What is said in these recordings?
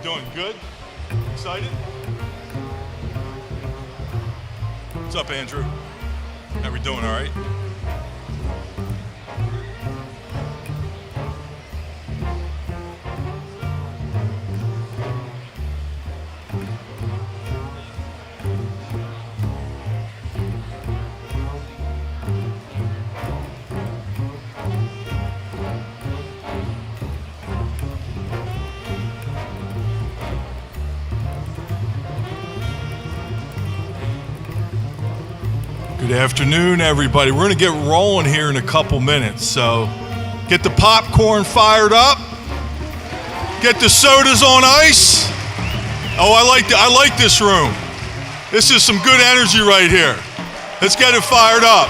doing? Good? Excited? What's up, Andrew? How we doing, all right? Good afternoon, everybody. We're going to get rolling here in a couple minutes, so get the popcorn fired up, get the sodas on ice. Oh, I like this room. This is some good energy right here. Let's get it fired up.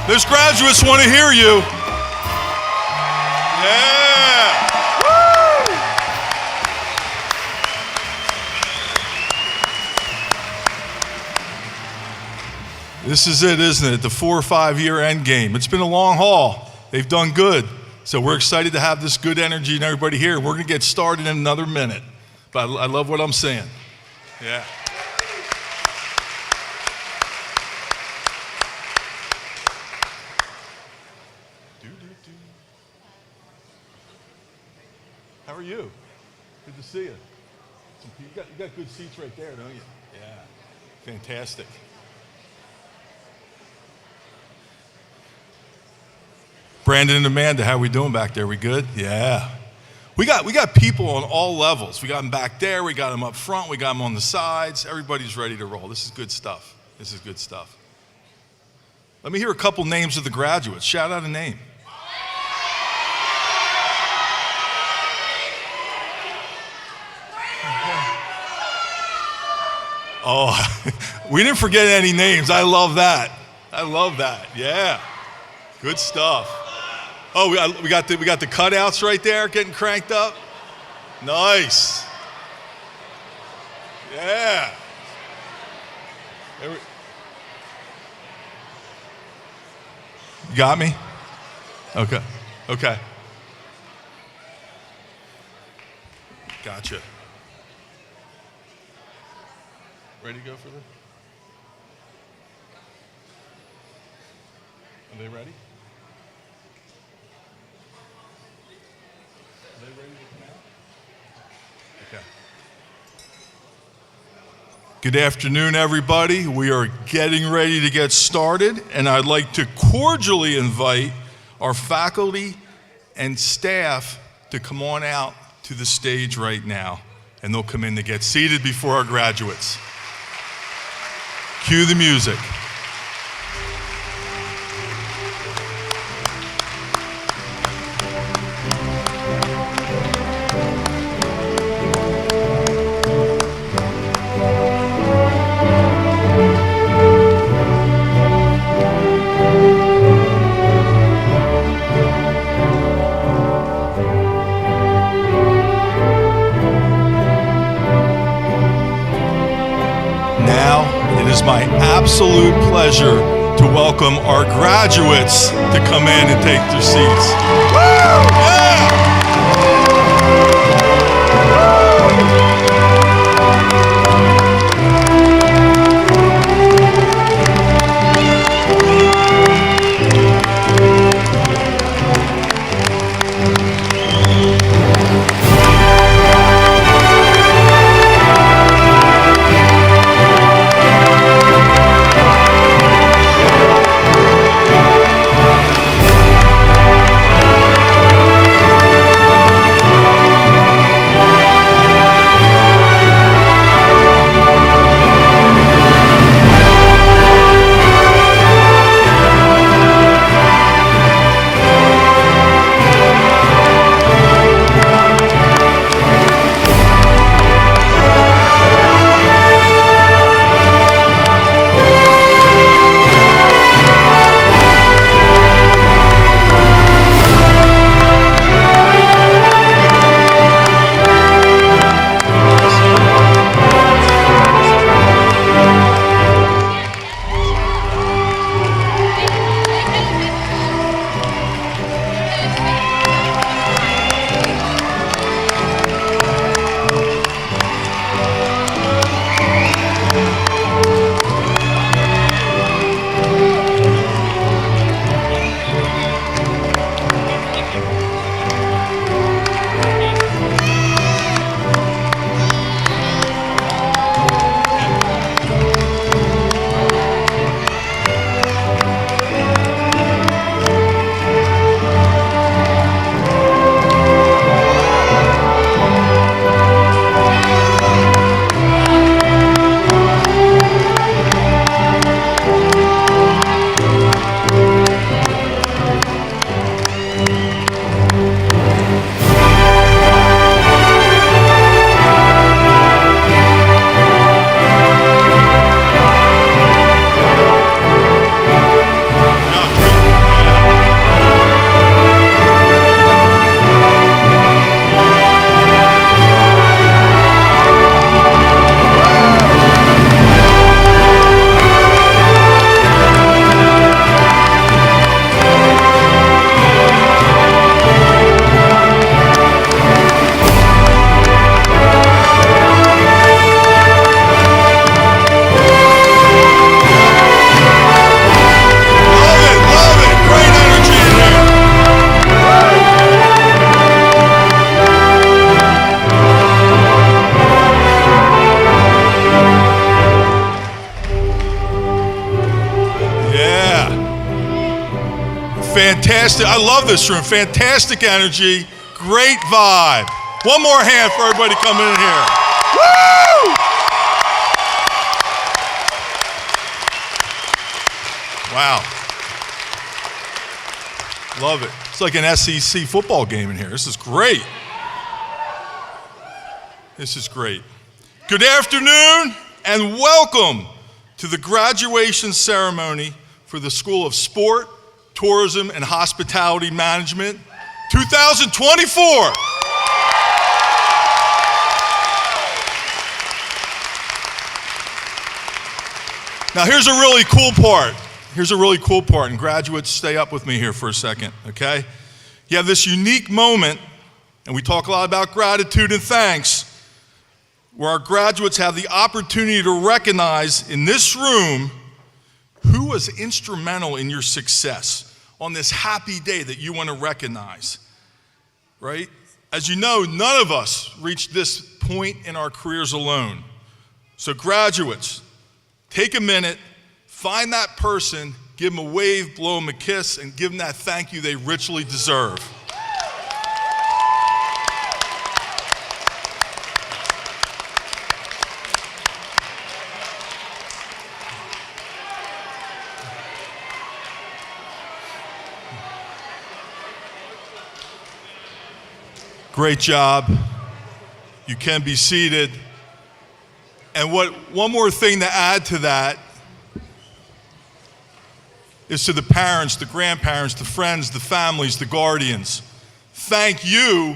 Those graduates want to hear you. Yeah. This is it, isn't it? The 4 or 5 year end game. It's been a long haul. They've done good. So we're excited to have this good energy and everybody here. We're going to get started in another minute. But I love what I'm saying. Yeah. How are you? Good to see you. You got good seats right there, don't you? Yeah. Fantastic. Brandon and Amanda, how we doing back there? We good? Yeah. We got people on all levels. We got them back there. We got them up front. We got them on the sides. Everybody's ready to roll. This is good stuff. This is good stuff. Let me hear a couple names of the graduates. Shout out a name. Oh, we didn't forget any names. I love that. I love that. Yeah. Good stuff. Oh, we got the cutouts right there getting cranked up. Nice. Yeah. You got me? Okay. Okay. Gotcha. Ready to go for this? Are they ready? Are they ready to come out? Okay. Good afternoon, everybody. We are getting ready to get started, and I'd like to cordially invite our faculty and staff to come on out to the stage right now, and they'll come in to get seated before our graduates. Cue the music. My absolute pleasure to welcome our graduates to come in and take their seats. Woo! Yeah! Fantastic. I love this room. Fantastic energy. Great vibe. One more hand for everybody coming in here. Woo! Wow. Love it. It's like an SEC football game in here. This is great. This is great. Good afternoon and welcome to the graduation ceremony for the School of Sport, Tourism, and Hospitality Management 2024. Now here's a really cool part. And graduates, stay up with me here for a second, okay? You have this unique moment, and we talk a lot about gratitude and thanks, where our graduates have the opportunity to recognize in this room who was instrumental in your success on this happy day that you want to recognize, right? As you know, none of us reached this point in our careers alone. So graduates, take a minute, find that person, give them a wave, blow them a kiss, and give them that thank you they richly deserve. Great job. You can be seated. And one more thing to add to that is to the parents, the grandparents, the friends, the families, the guardians. Thank you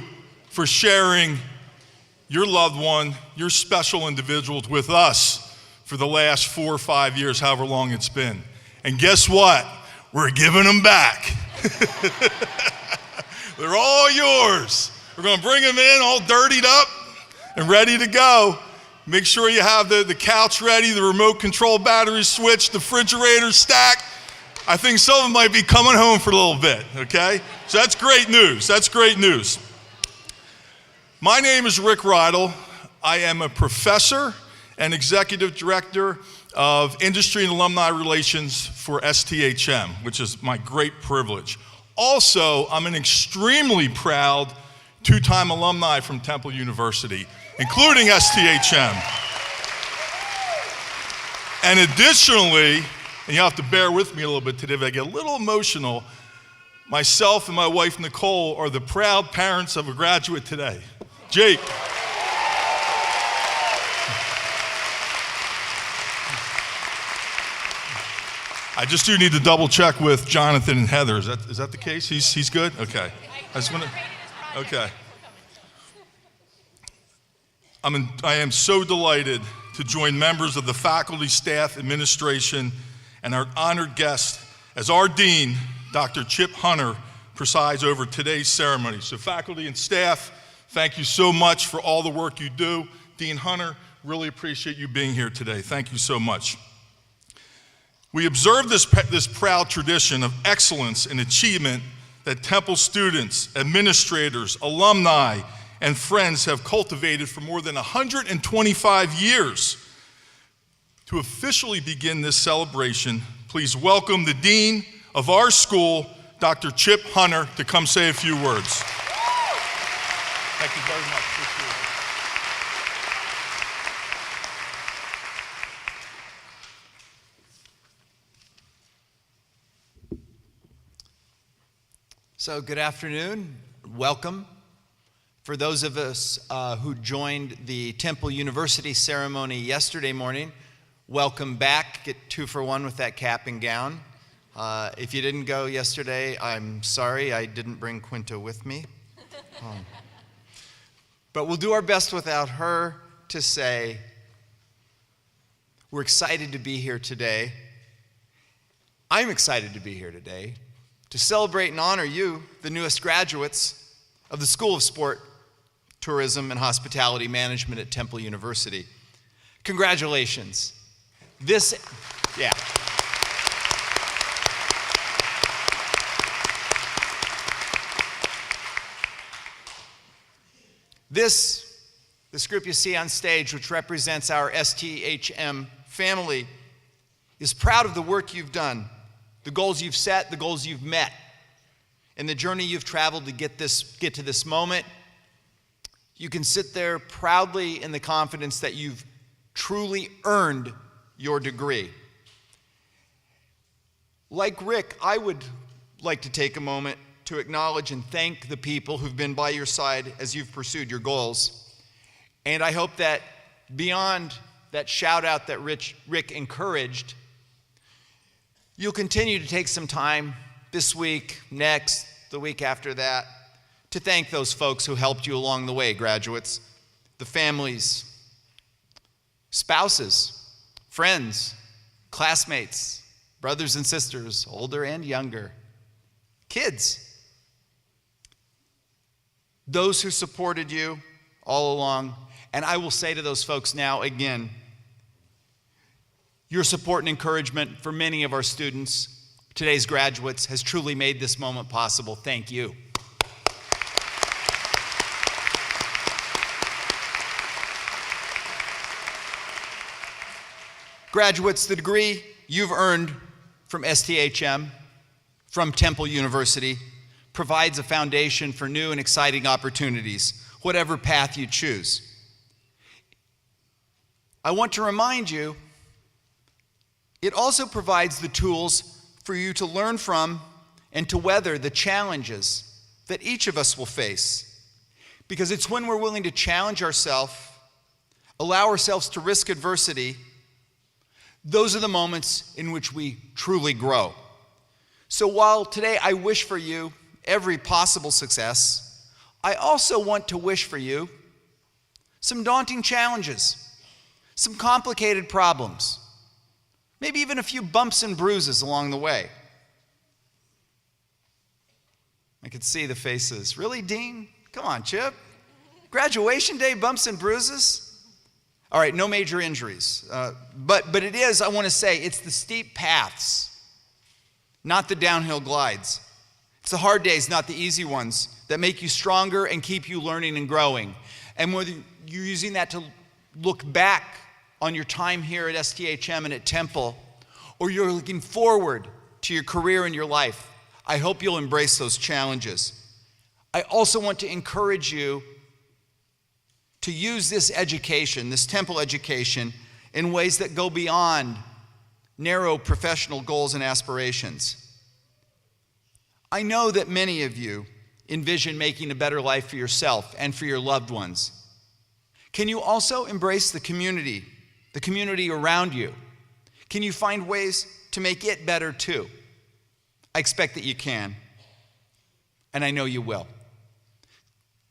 for sharing your loved one, your special individuals with us for the last 4 or 5 years, however long it's been. And guess what? We're giving them back. They're all yours. We're going to bring them in all dirtied up and ready to go. Make sure you have the couch ready, the remote control battery switch, the refrigerator stacked. I think some of them might be coming home for a little bit, okay? So that's great news. That's great news. My name is Rick Rydell. I am a professor and executive director of industry and alumni relations for STHM, which is my great privilege. Also, I'm an extremely proud two-time alumni from Temple University, including STHM. And additionally, and you have to bear with me a little bit today if I get a little emotional, myself and my wife Nicole are the proud parents of a graduate today, Jake. I just do need to double check with Jonathan and Heather. Is that the case? He's good? Okay. I just want to. Okay. I am so delighted to join members of the faculty, staff, administration, and our honored guest as our dean, Dr. Chip Hunter, presides over today's ceremony. So faculty and staff, thank you so much for all the work you do. Dean Hunter, really appreciate you being here today. Thank you so much. We observe this proud tradition of excellence and achievement that Temple students, administrators, alumni, and friends have cultivated for more than 125 years. To officially begin this celebration, please welcome the Dean of our school, Dr. Chip Hunter, to come say a few words. Thank you very much. So good afternoon, welcome. For those of us who joined the Temple University ceremony yesterday morning, welcome back. Get 2 for 1 with that cap and gown. If you didn't go yesterday, I'm sorry, I didn't bring Quinta with me. But we'll do our best without her to say, we're excited to be here today. I'm excited to be here today to celebrate and honor you, the newest graduates of the School of Sport, Tourism, and Hospitality Management at Temple University. Congratulations. This group you see on stage, which represents our STHM family, is proud of the work you've done, the goals you've set, the goals you've met and the journey you've traveled to get to this moment, you can sit there proudly in the confidence that you've truly earned your degree. Like Rick, I would like to take a moment to acknowledge and thank the people who've been by your side as you've pursued your goals. And I hope that beyond that shout out that Rick encouraged, you'll continue to take some time this week, next, the week after that, to thank those folks who helped you along the way, graduates, the families, spouses, friends, classmates, brothers and sisters, older and younger, kids, those who supported you all along. And I will say to those folks now again, your support and encouragement for many of our students, today's graduates, has truly made this moment possible. Thank you. Graduates, the degree you've earned from STHM, from Temple University, provides a foundation for new and exciting opportunities, whatever path you choose. I want to remind you, it also provides the tools for you to learn from and to weather the challenges that each of us will face. Because it's when we're willing to challenge ourselves, allow ourselves to risk adversity, those are the moments in which we truly grow. So while today I wish for you every possible success, I also want to wish for you some daunting challenges, some complicated problems, maybe even a few bumps and bruises along the way. I could see the faces. Really, Dean? Come on, Chip. Graduation day, bumps and bruises? All right, no major injuries. But it is, I want to say, it's the steep paths, not the downhill glides. It's the hard days, not the easy ones, that make you stronger and keep you learning and growing. And whether you're using that to look back on your time here at STHM and at Temple, or you're looking forward to your career and your life, I hope you'll embrace those challenges. I also want to encourage you to use this education, this Temple education, in ways that go beyond narrow professional goals and aspirations. I know that many of you envision making a better life for yourself and for your loved ones. Can you also embrace the community around you? Can you find ways to make it better too? I expect that you can, and I know you will.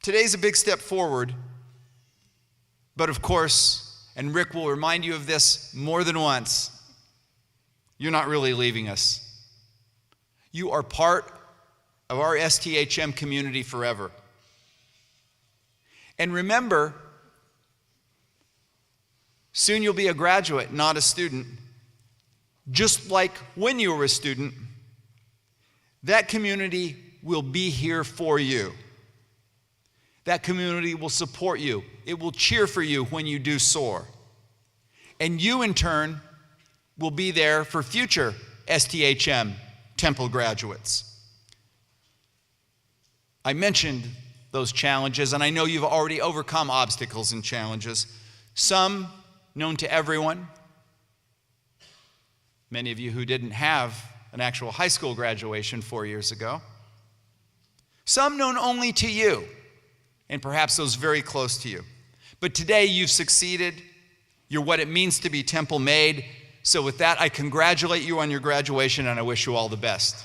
Today's a big step forward, but of course, and Rick will remind you of this more than once, you're not really leaving us. You are part of our STHM community forever. And remember, soon you'll be a graduate, not a student. Just like when you were a student, that community will be here for you. That community will support you. It will cheer for you when you do soar. And you, in turn, will be there for future STHM Temple graduates. I mentioned those challenges, and I know you've already overcome obstacles and challenges, some known to everyone. Many of you who didn't have an actual high school graduation 4 years ago. Some known only to you, and perhaps those very close to you. But today you've succeeded. You're what it means to be Temple made. So with that, I congratulate you on your graduation, and I wish you all the best.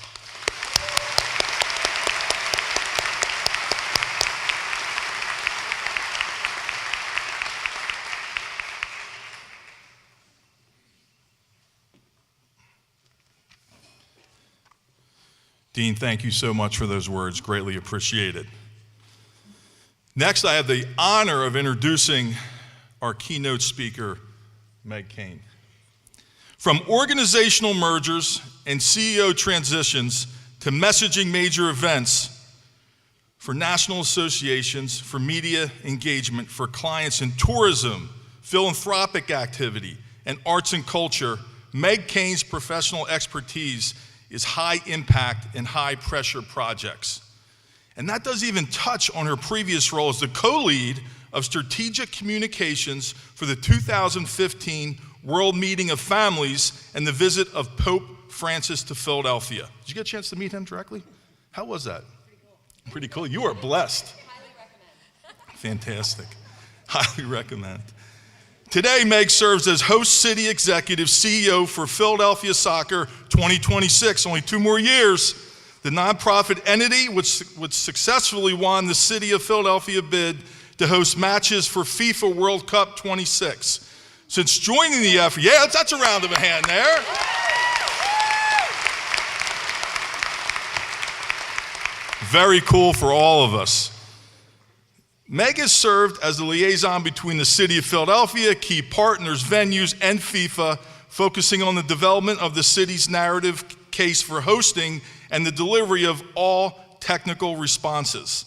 Dean, thank you so much for those words. Greatly appreciated. Next, I have the honor of introducing our keynote speaker, Meg Kane. From organizational mergers and CEO transitions to messaging major events for national associations, for media engagement, for clients in tourism, philanthropic activity, and arts and culture, Meg Kane's professional expertise is high impact and high pressure projects. And that doesn't even touch on her previous role as the co-lead of strategic communications for the 2015 World Meeting of Families and the visit of Pope Francis to Philadelphia. Did you get a chance to meet him directly? How was that? Pretty cool. You are blessed. Highly recommend. Fantastic. Highly recommend. Today, Meg serves as host city executive CEO for Philadelphia Soccer 2026, only 2 more years. The nonprofit entity which successfully won the city of Philadelphia bid to host matches for FIFA World Cup 26. Since joining the effort, yeah, that's a round of a hand there. Very cool for all of us. Meg has served as the liaison between the city of Philadelphia, key partners, venues, and FIFA, focusing on the development of the city's narrative case for hosting and the delivery of all technical responses.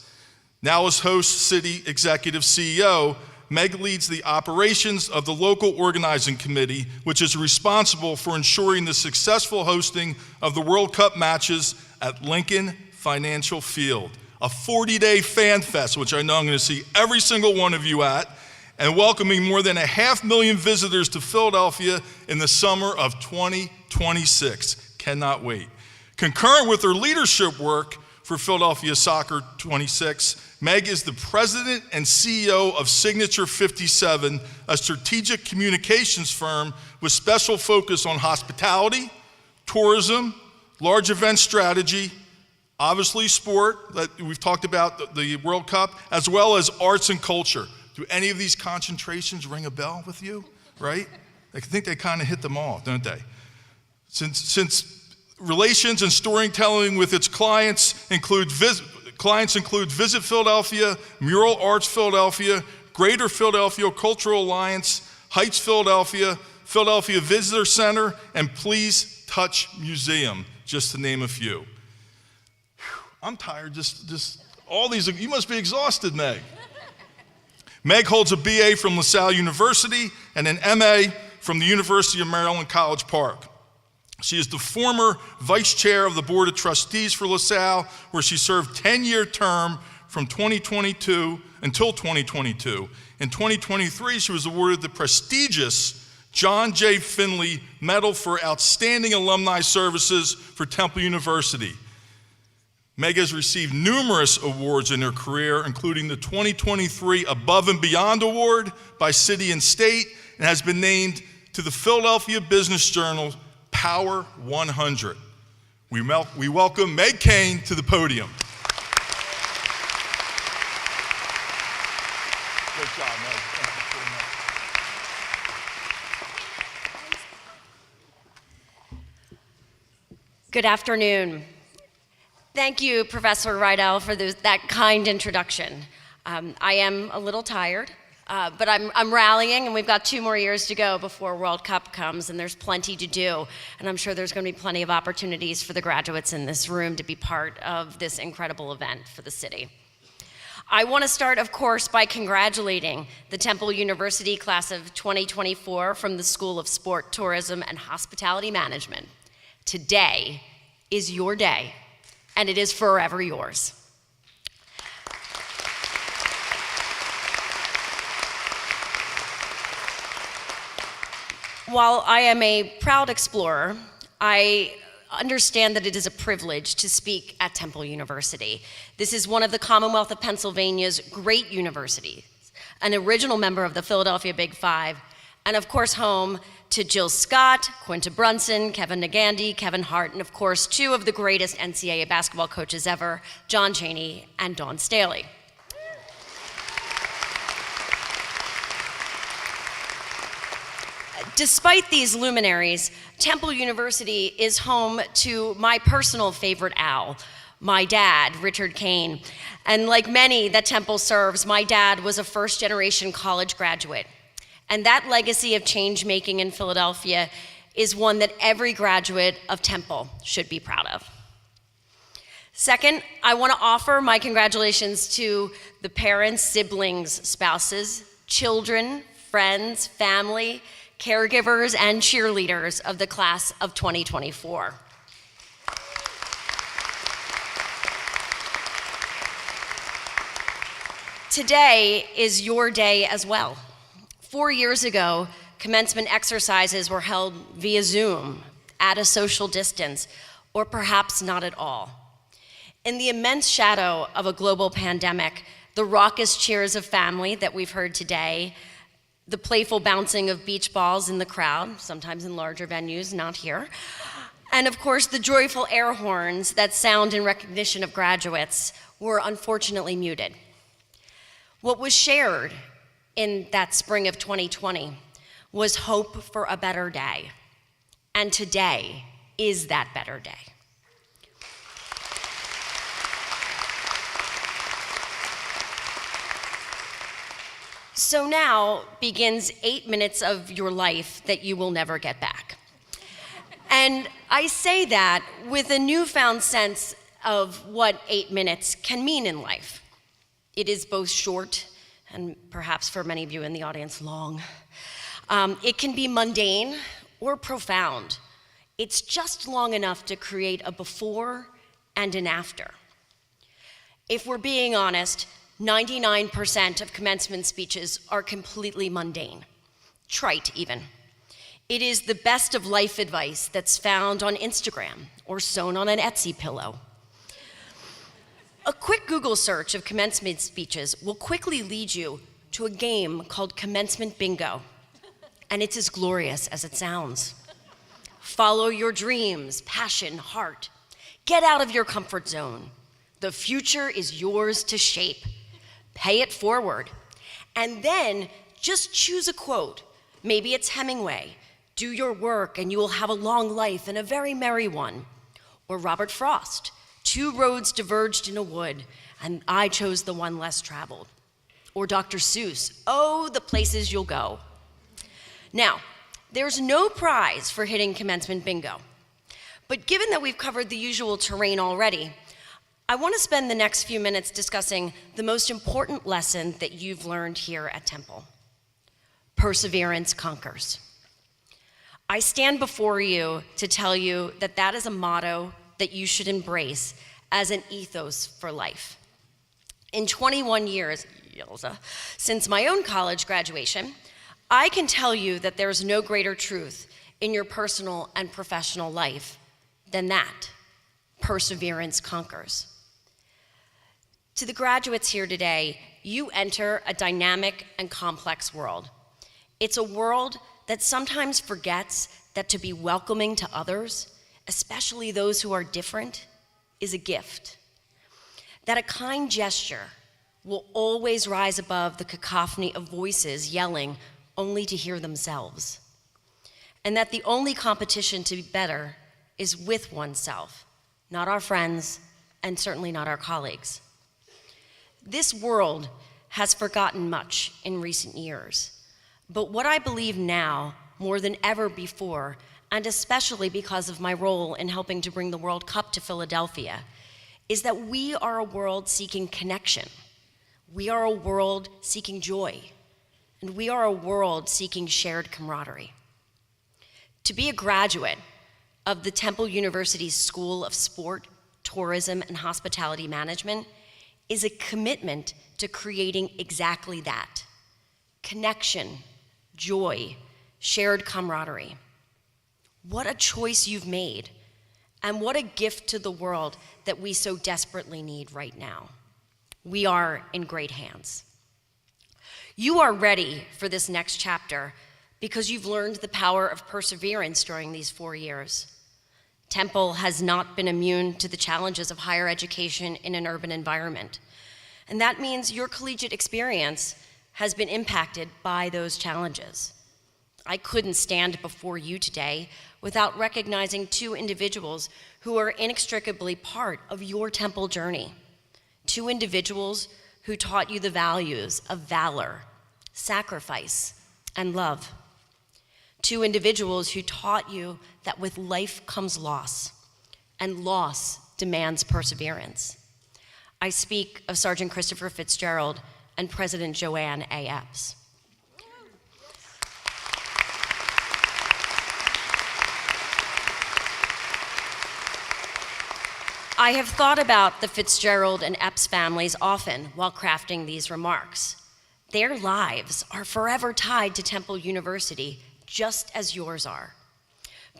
Now as host city executive CEO, Meg leads the operations of the local organizing committee, which is responsible for ensuring the successful hosting of the World Cup matches at Lincoln Financial Field, a 40-day fan fest, which I know I'm going to see every single one of you at, and welcoming more than 500,000 visitors to Philadelphia in the summer of 2026. Cannot wait. Concurrent with her leadership work for Philadelphia Soccer 26, Meg is the president and CEO of Signature 57, a strategic communications firm with special focus on hospitality, tourism, large event strategy, obviously sport, that we've talked about the World Cup, as well as arts and culture. Do any of these concentrations ring a bell with you, right? I think they kind of hit them all, don't they? Since relations and storytelling with its clients include Visit Philadelphia, Mural Arts Philadelphia, Greater Philadelphia Cultural Alliance, Heights Philadelphia, Philadelphia Visitor Center, and Please Touch Museum, just to name a few. I'm tired, just all these, you must be exhausted, Meg. Meg holds a BA from LaSalle University and an MA from the University of Maryland, College Park. She is the former vice chair of the Board of Trustees for LaSalle, where she served 10-year term from 2022 until 2022. In 2023, she was awarded the prestigious John J. Finley Medal for Outstanding Alumni Services for Temple University. Meg has received numerous awards in her career, including the 2023 Above and Beyond Award by City and State, and has been named to the Philadelphia Business Journal Power 100. We welcome Meg Kane to the podium. Good job, Meg. Good afternoon. Thank you, Professor Rydell, for that kind introduction. I am a little tired, but I'm rallying, and we've got 2 more years to go before World Cup comes, and there's plenty to do. And I'm sure there's going to be plenty of opportunities for the graduates in this room to be part of this incredible event for the city. I want to start, of course, by congratulating the Temple University class of 2024 from the School of Sport, Tourism, and Hospitality Management. Today is your day, and it is forever yours. While I am a proud explorer, I understand that it is a privilege to speak at Temple University. This is one of the Commonwealth of Pennsylvania's great universities, an original member of the Philadelphia Big Five, and of course home to Jill Scott, Quinta Brunson, Kevin Nagandi, Kevin Hart, and of course 2 of the greatest NCAA basketball coaches ever, John Chaney and Dawn Staley. Despite these luminaries, Temple University is home to my personal favorite owl, my dad, Richard Kane. And like many that Temple serves, my dad was a first-generation college graduate. And that legacy of change-making in Philadelphia is one that every graduate of Temple should be proud of. Second, I want to offer my congratulations to the parents, siblings, spouses, children, friends, family, caregivers, and cheerleaders of the class of 2024. Today is your day as well. 4 years ago, commencement exercises were held via Zoom, at a social distance, or perhaps not at all. In the immense shadow of a global pandemic, the raucous cheers of family that we've heard today, the playful bouncing of beach balls in the crowd, sometimes in larger venues, not here, and of course the joyful air horns that sound in recognition of graduates were unfortunately muted. What was shared in that spring of 2020 was hope for a better day, and today is that better day. So now begins 8 minutes of your life that you will never get back. And I say that with a newfound sense of what 8 minutes can mean in life. It is both short and perhaps for many of you in the audience, long. It can be mundane or profound. It's just long enough to create a before and an after. If we're being honest, 99% of commencement speeches are completely mundane, trite even. It is the best of life advice that's found on Instagram or sewn on an Etsy pillow. A quick Google search of commencement speeches will quickly lead you to a game called Commencement Bingo, and it's as glorious as it sounds. Follow your dreams, passion, heart. Get out of your comfort zone. The future is yours to shape. Pay it forward. And then just choose a quote. Maybe it's Hemingway. Do your work and you will have a long life and a very merry one. Or Robert Frost. 2 roads diverged in a wood and I chose the one less traveled. Or Dr. Seuss. Oh, the places you'll go. Now, there's no prize for hitting commencement bingo. But given that we've covered the usual terrain already, I want to spend the next few minutes discussing the most important lesson that you've learned here at Temple. Perseverance conquers. I stand before you to tell you that that is a motto that you should embrace as an ethos for life. In 21 years, since my own college graduation, I can tell you that there's no greater truth in your personal and professional life than that. Perseverance conquers. To the graduates here today, you enter a dynamic and complex world. It's a world that sometimes forgets that to be welcoming to others, especially those who are different, is a gift. That a kind gesture will always rise above the cacophony of voices yelling only to hear themselves. And that the only competition to be better is with oneself, not our friends, and certainly not our colleagues. This world has forgotten much in recent years, but what I believe now, more than ever before, and especially because of my role in helping to bring the World Cup to Philadelphia, is that we are a world seeking connection. We are a world seeking joy, and we are a world seeking shared camaraderie. To be a graduate of the Temple University's School of Sport, Tourism, and Hospitality Management is a commitment to creating exactly that: connection, joy, shared camaraderie. What a choice you've made, and what a gift to the world that we so desperately need right now. We are in great hands. You are ready for this next chapter because you've learned the power of perseverance during these 4 years. Temple has not been immune to the challenges of higher education in an urban environment. And that means your collegiate experience has been impacted by those challenges. I couldn't stand before you today without recognizing 2 individuals who are inextricably part of your Temple journey. 2 individuals who taught you the values of valor, sacrifice, and love. 2 individuals who taught you that with life comes loss, and loss demands perseverance. I speak of Sergeant Christopher Fitzgerald and President Joanne A. Epps. I have thought about the Fitzgerald and Epps families often while crafting these remarks. Their lives are forever tied to Temple University, just as yours are.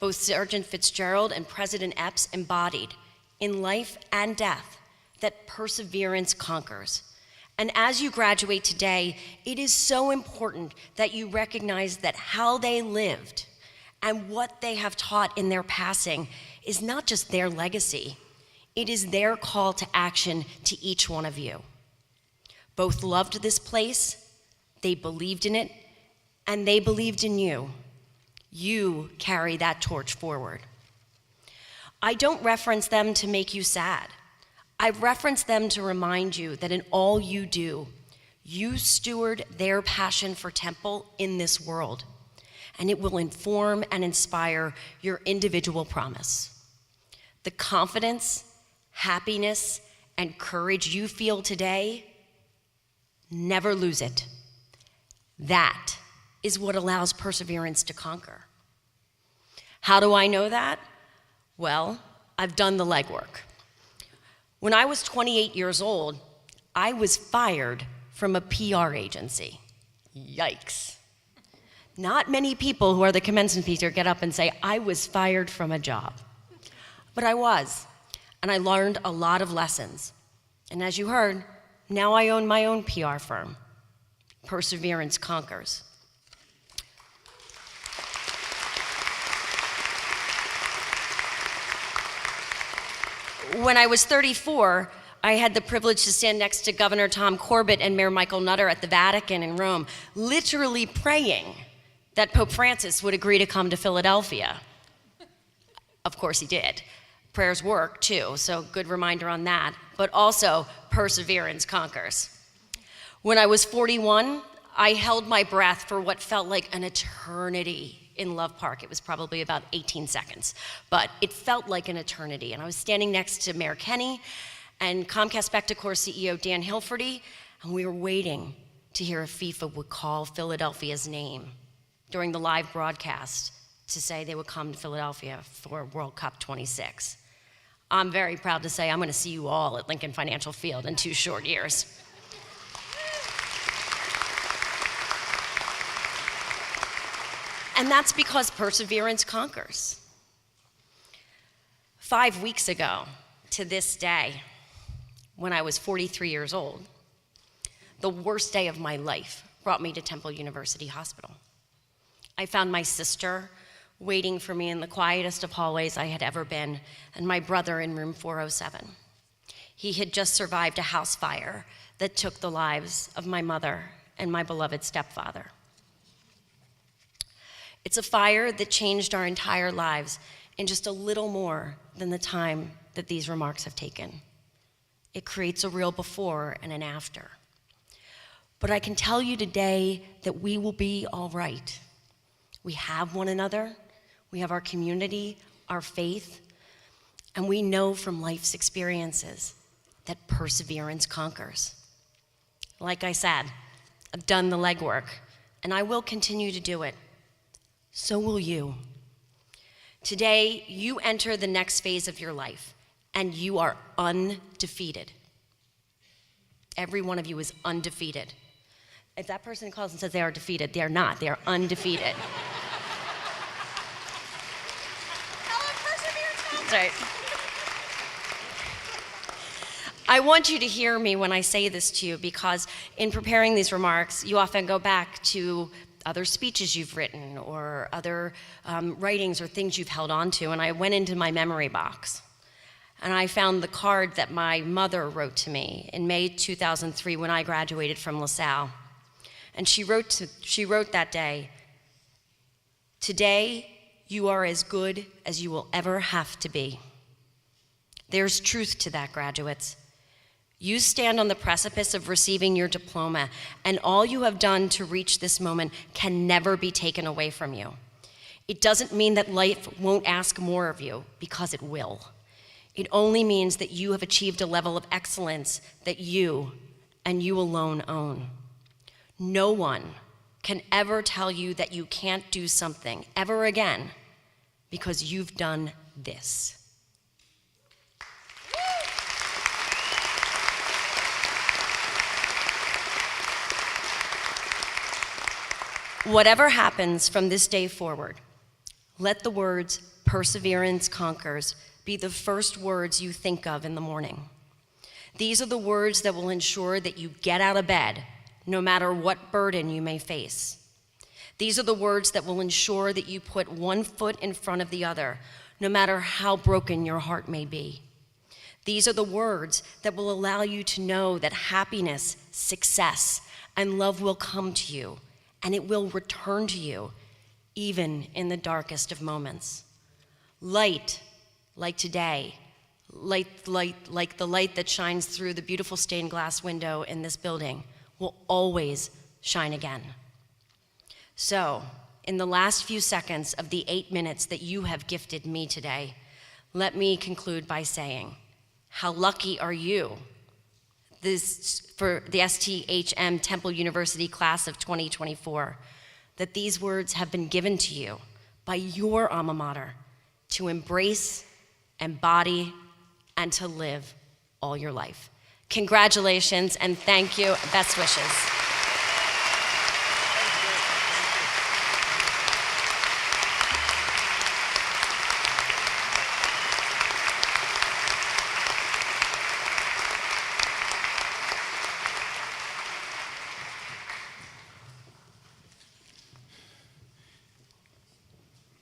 Both Sergeant Fitzgerald and President Epps embodied, in life and death, that perseverance conquers. And as you graduate today, it is so important that you recognize that how they lived and what they have taught in their passing is not just their legacy, it is their call to action to each one of you. Both loved this place, they believed in it, and they believed in you. You carry that torch forward. I don't reference them to make you sad. I reference them to remind you that in all you do, you steward their passion for Temple in this world, and it will inform and inspire your individual promise. The confidence, happiness, and courage you feel today, never lose it. That is what allows perseverance to conquer. How do I know that? Well, I've done the legwork. When I was 28 years old, I was fired from a PR agency. Yikes. Not many people who are the commencement speaker get up and say, I was fired from a job. But I was, and I learned a lot of lessons. And as you heard, now I own my own PR firm. Perseverance conquers. When I was 34, I had the privilege to stand next to Governor Tom Corbett and Mayor Michael Nutter at the Vatican in Rome, literally praying that Pope Francis would agree to come to Philadelphia. Of course he did. Prayers work too, so good reminder on that. But also, perseverance conquers. When I was 41, I held my breath for what felt like an eternity in Love Park. It was probably about 18 seconds, but it felt like an eternity. And I was standing next to Mayor Kenny and Comcast Spectacor CEO Dan Hilferty, and we were waiting to hear if FIFA would call Philadelphia's name during the live broadcast to say they would come to Philadelphia for World Cup 26. I'm very proud to say I'm going to see you all at Lincoln Financial Field in 2 short years. And that's because perseverance conquers. 5 weeks ago, to this day, when I was 43 years old, the worst day of my life brought me to Temple University Hospital. I found my sister waiting for me in the quietest of hallways I had ever been, and my brother in room 407. He had just survived a house fire that took the lives of my mother and my beloved stepfather. It's a fire that changed our entire lives in just a little more than the time that these remarks have taken. It creates a real before and an after. But I can tell you today that we will be all right. We have one another, we have our community, our faith, and we know from life's experiences that perseverance conquers. Like I said, I've done the legwork, and I will continue to do it. So will you. Today, you enter the next phase of your life, and you are undefeated. Every one of you is undefeated. If that person calls and says they are defeated, they are not. They are undefeated. That's right. I want you to hear me when I say this to you, because in preparing these remarks, you often go back to other speeches you've written or other writings or things you've held on to. And I went into my memory box and I found the card that my mother wrote to me in May 2003 when I graduated from LaSalle. And she wrote that day, "Today, you are as good as you will ever have to be." There's truth to that, graduates. You stand on the precipice of receiving your diploma, and all you have done to reach this moment can never be taken away from you. It doesn't mean that life won't ask more of you, because it will. It only means that you have achieved a level of excellence that you and you alone own. No one can ever tell you that you can't do something ever again because you've done this. Whatever happens from this day forward, let the words "perseverance conquers" be the first words you think of in the morning. These are the words that will ensure that you get out of bed, no matter what burden you may face. These are the words that will ensure that you put one foot in front of the other, no matter how broken your heart may be. These are the words that will allow you to know that happiness, success, and love will come to you, and it will return to you, even in the darkest of moments. Light, like today, like the light that shines through the beautiful stained glass window in this building, will always shine again. So, in the last few seconds of the 8 minutes that you have gifted me today, let me conclude by saying, how lucky are you for the STHM Temple University class of 2024, that these words have been given to you by your alma mater to embrace, embody, and to live all your life. Congratulations and thank you. Best wishes.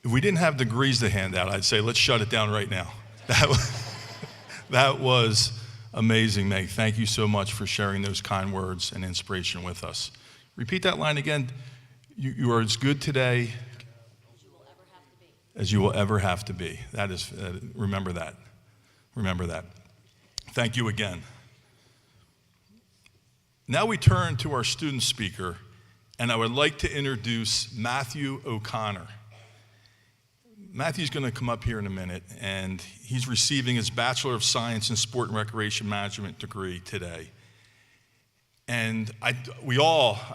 If we didn't have degrees to hand out, I'd say let's shut it down right now. That was amazing, Meg. Thank you so much for sharing those kind words and inspiration with us. Repeat that line again. You are as good today as you will ever have to be. That is, remember that. Remember that. Thank you again. Now we turn to our student speaker, and I would like to introduce Matthew O'Connor. Matthew's going to come up here in a minute, and he's receiving his Bachelor of Science in Sport and Recreation Management degree today. And I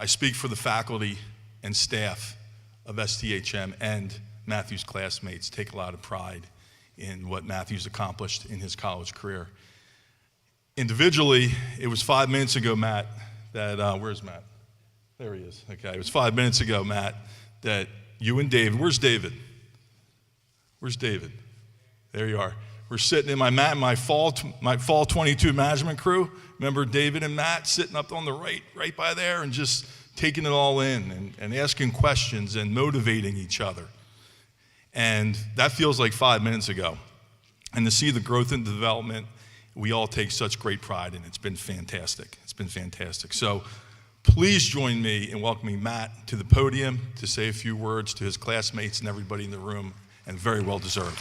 speak for the faculty and staff of STHM and Matthew's classmates, take a lot of pride in what Matthew's accomplished in his college career. Individually, it was 5 minutes ago, Matt, that, where's Matt? There he is. Okay, it was 5 minutes ago, Matt, that you and David, where's David? Where's David? There you are. We're sitting in my fall 22 management crew. Remember David and Matt sitting up on the right by there and just taking it all in and asking questions and motivating each other. And that feels like 5 minutes ago. And to see the growth and development, we all take such great pride in it. It's been fantastic. It's been fantastic. So please join me in welcoming Matt to the podium to say a few words to his classmates and everybody in the room, and very well deserved.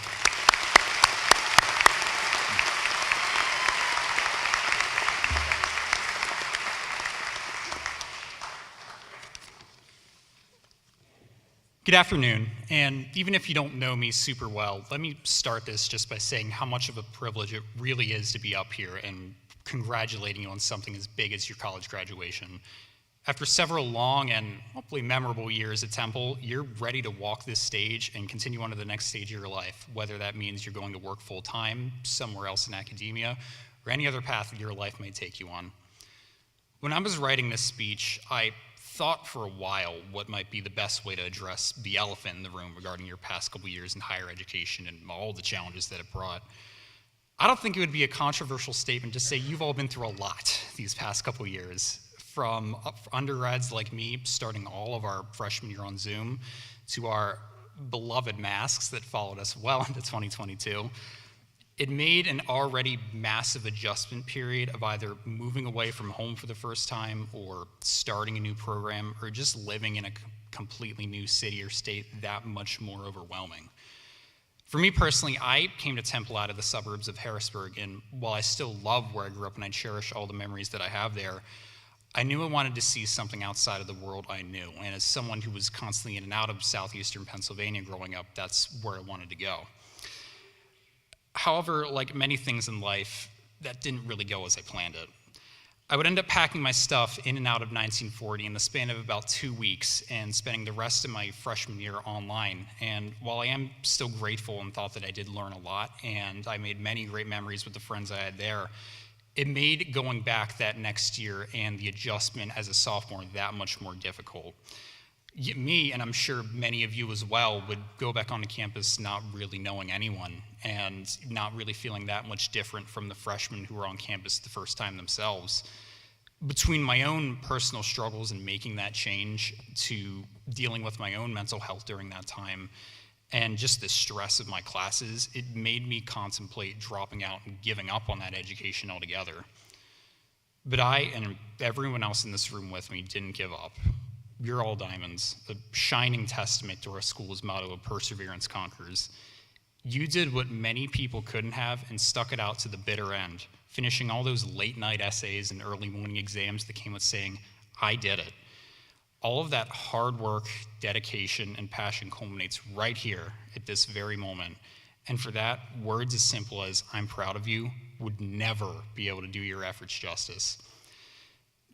Good afternoon, and even if you don't know me super well, let me start this just by saying how much of a privilege it really is to be up here and congratulating you on something as big as your college graduation. After several long and hopefully memorable years at Temple, you're ready to walk this stage and continue on to the next stage of your life, whether that means you're going to work full-time, somewhere else in academia, or any other path that your life may take you on. When I was writing this speech, I thought for a while what might be the best way to address the elephant in the room regarding your past couple years in higher education and all the challenges that it brought. I don't think it would be a controversial statement to say you've all been through a lot these past couple years. From undergrads like me starting all of our freshman year on Zoom to our beloved masks that followed us well into 2022, it made an already massive adjustment period of either moving away from home for the first time or starting a new program or just living in a completely new city or state that much more overwhelming. For me personally, I came to Temple out of the suburbs of Harrisburg, and while I still love where I grew up and I cherish all the memories that I have there, I knew I wanted to see something outside of the world I knew, and as someone who was constantly in and out of southeastern Pennsylvania growing up, that's where I wanted to go. However, like many things in life, that didn't really go as I planned it. I would end up packing my stuff in and out of 1940 in the span of about 2 weeks and spending the rest of my freshman year online. And while I am still grateful and thought that I did learn a lot, and I made many great memories with the friends I had there, it made going back that next year and the adjustment as a sophomore that much more difficult. Me, and I'm sure many of you as well, would go back onto campus not really knowing anyone and not really feeling that much different from the freshmen who were on campus the first time themselves. Between my own personal struggles in making that change to dealing with my own mental health during that time and just the stress of my classes, it made me contemplate dropping out and giving up on that education altogether. But I and everyone else in this room with me didn't give up. You're all diamonds, a shining testament to our school's motto of perseverance conquers. You did what many people couldn't have and stuck it out to the bitter end, finishing all those late night essays and early morning exams that came with saying, I did it. All of that hard work, dedication, and passion culminates right here at this very moment. And for that, words as simple as, I'm proud of you, would never be able to do your efforts justice.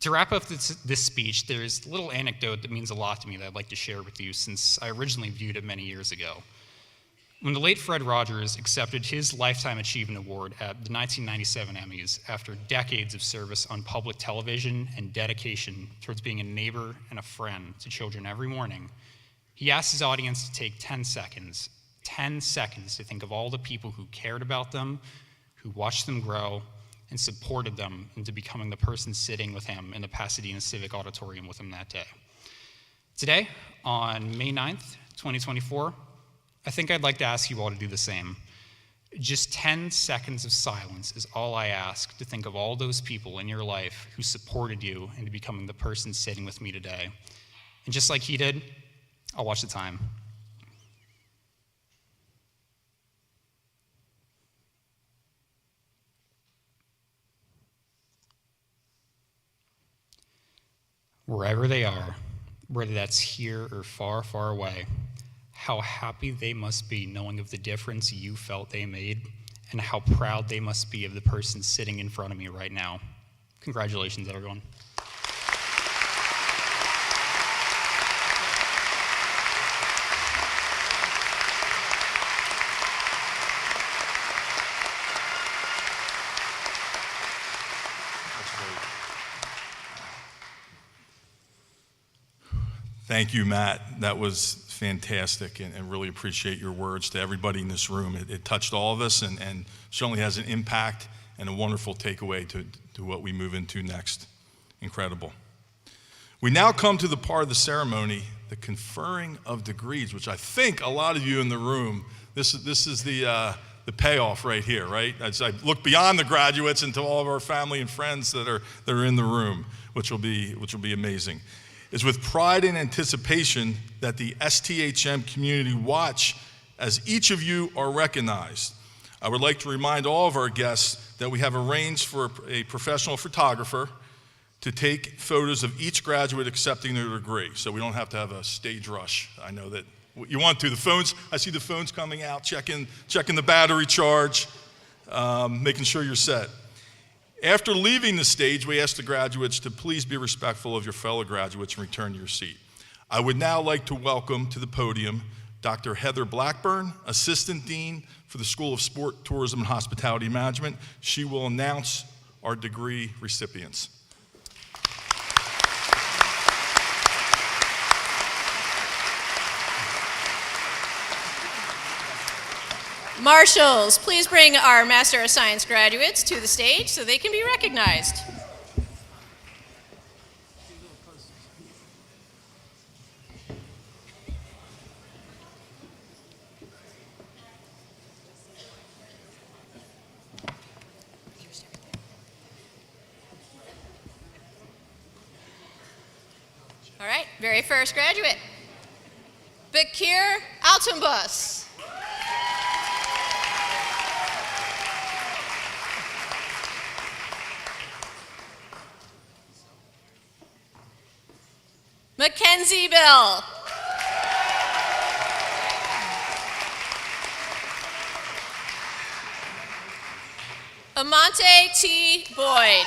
To wrap up this speech, there's a little anecdote that means a lot to me that I'd like to share with you since I originally viewed it many years ago. When the late Fred Rogers accepted his Lifetime Achievement Award at the 1997 Emmys after decades of service on public television and dedication towards being a neighbor and a friend to children every morning, he asked his audience to take 10 seconds to think of all the people who cared about them, who watched them grow, and supported them into becoming the person sitting with him in the Pasadena Civic Auditorium with him that day. Today, on May 9th, 2024, I think I'd like to ask you all to do the same. Just 10 seconds of silence is all I ask to think of all those people in your life who supported you into becoming the person sitting with me today. And just like he did, I'll watch the time. Wherever they are, whether that's here or far, far away, how happy they must be knowing of the difference you felt they made, and how proud they must be of the person sitting in front of me right now. Congratulations, everyone. Thank you, Matt. That was fantastic, and really appreciate your words to everybody in this room. It touched all of us and certainly has an impact and a wonderful takeaway to what we move into next. Incredible. We now come to the part of the ceremony, the conferring of degrees, which I think a lot of you in the room, this is the payoff right here, right? As I look beyond the graduates into all of our family and friends that are in the room, which will be amazing. It's with pride and anticipation that the STHM community watch as each of you are recognized. I would like to remind all of our guests that we have arranged for a professional photographer to take photos of each graduate accepting their degree, so we don't have to have a stage rush. I know that you want to. The phones, I see the phones coming out, checking the battery charge, making sure you're set. After leaving the stage, we ask the graduates to please be respectful of your fellow graduates and return to your seat. I would now like to welcome to the podium Dr. Heather Blackburn, Assistant Dean for the School of Sport, Tourism, and Hospitality Management. She will announce our degree recipients. Marshals, please bring our Master of Science graduates to the stage so they can be recognized. All right, very first graduate, Bakir Altumbus. Mackenzie Bill. Amante T. Boyd.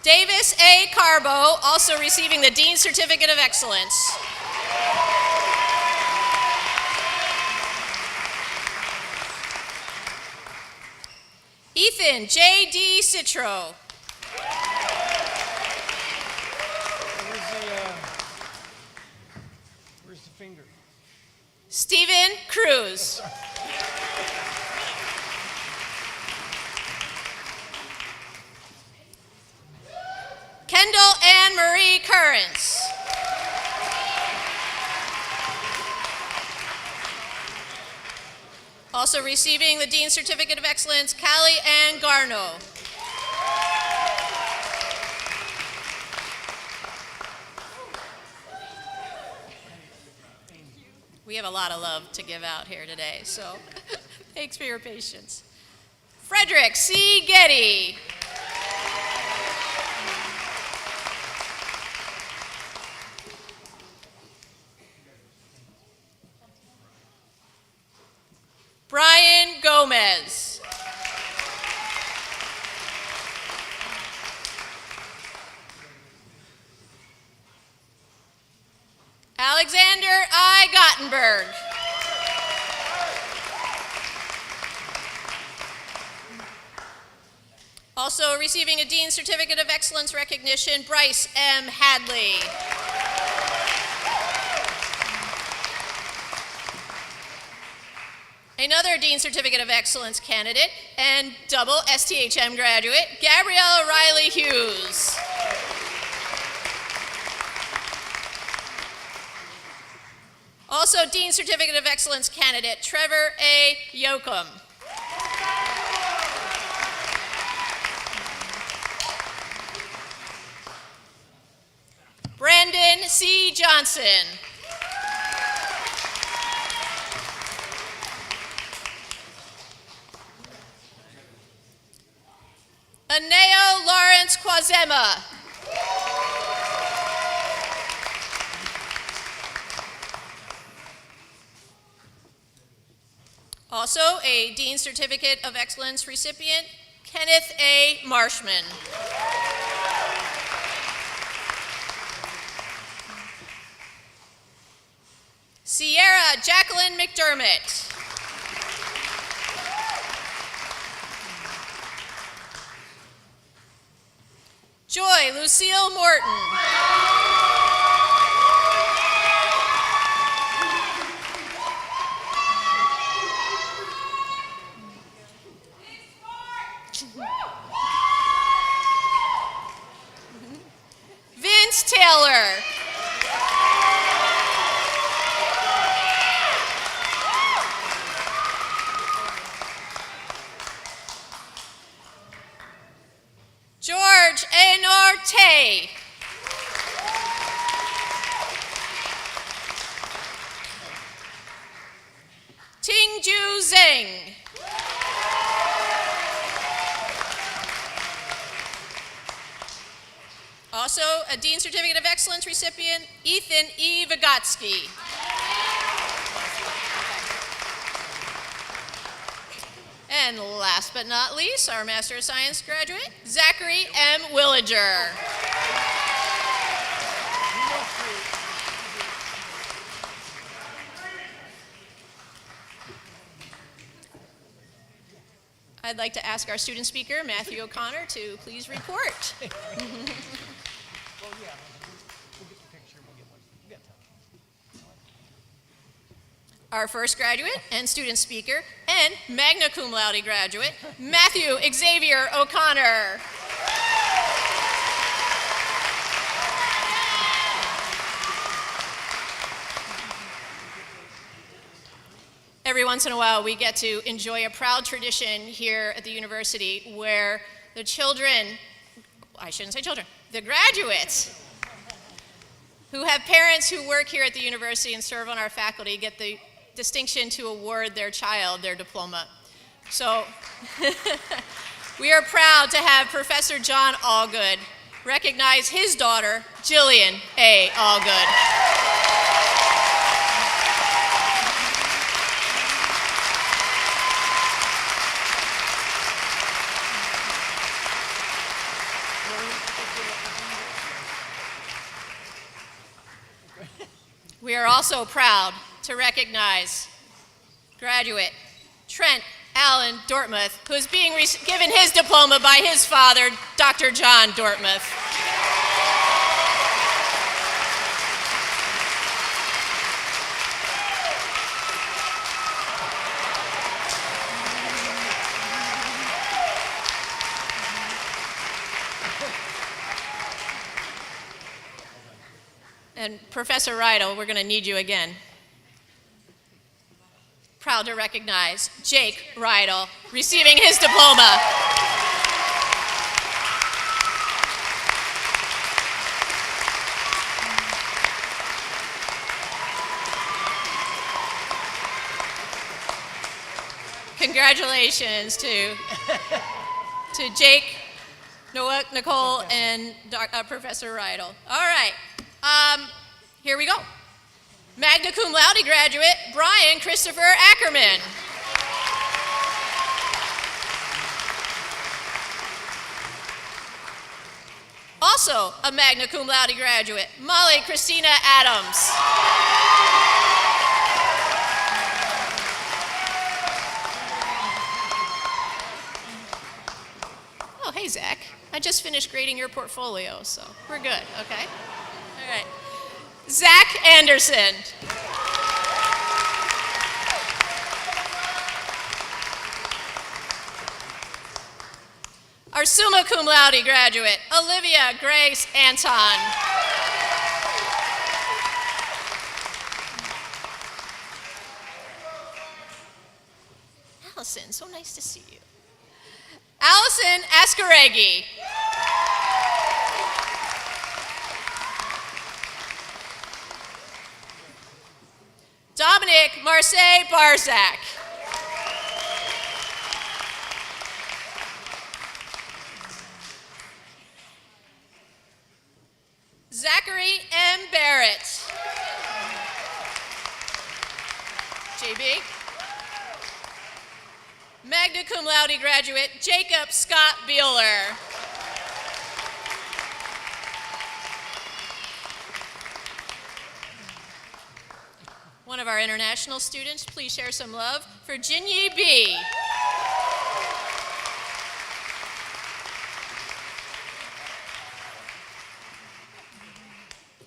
Davis A. Carbo, also receiving the Dean's Certificate of Excellence. Ethan J.D. Citro. Where's the finger? Stephen Cruz. Kendall Ann Marie Currents. Also receiving the Dean's Certificate of Excellence, Callie Ann Garno. We have a lot of love to give out here today, so thanks for your patience. Frederick C. Getty. Brian Gomez. Alexander I. Gottenberg. Also receiving a Dean's Certificate of Excellence recognition, Bryce M. Hadley. Another Dean's Certificate of Excellence candidate and double STHM graduate, Gabriella Riley Hughes. Also Dean's Certificate of Excellence candidate, Trevor A. Yoakum. Brandon C. Johnson. Aneo Lawrence Kwazema. Also a Dean's Certificate of Excellence recipient, Kenneth A. Marshman. Sierra Jacqueline McDermott. Joy Lucille Morton. Vince Taylor. George A. Norte. Tingju Zeng. Also, a Dean's Certificate of Excellence recipient, Ethan E. Vygotsky. And last but not least, our Master of Science graduate, Zachary M. Williger. I'd like to ask our student speaker, Matthew O'Connor, to please report. Our first graduate and student speaker and magna cum laude graduate, Matthew Xavier O'Connor. Every once in a while, we get to enjoy a proud tradition here at the university where the children, I shouldn't say children, the graduates who have parents who work here at the university and serve on our faculty get the distinction to award their child their diploma. So we are proud to have Professor John Allgood recognize his daughter, Jillian A. Allgood. We are also proud to recognize graduate Trent Alan Dortmuth, who is being given his diploma by his father, Dr. John Dortmuth. And Professor Rydell, we're going to need you again. Proud to recognize Jake Rydell receiving his diploma. Congratulations to Jake, Noah, Nicole, and Professor Rydell. All right, here we go. Magna cum laude graduate, Brian Christopher Ackerman. Also a magna cum laude graduate, Molly Christina Adams. Oh, hey, Zach. I just finished grading your portfolio, so we're good, okay? All right. Zach Anderson. Our summa cum laude graduate, Olivia Grace Anton. Allison, so nice to see you. Allison Ascaregi. Dominic Marseille Barzak. Zachary M. Barrett. JB. Magna cum laude graduate, Jacob Scott Beeler. One of our international students, please share some love for Jinyi B.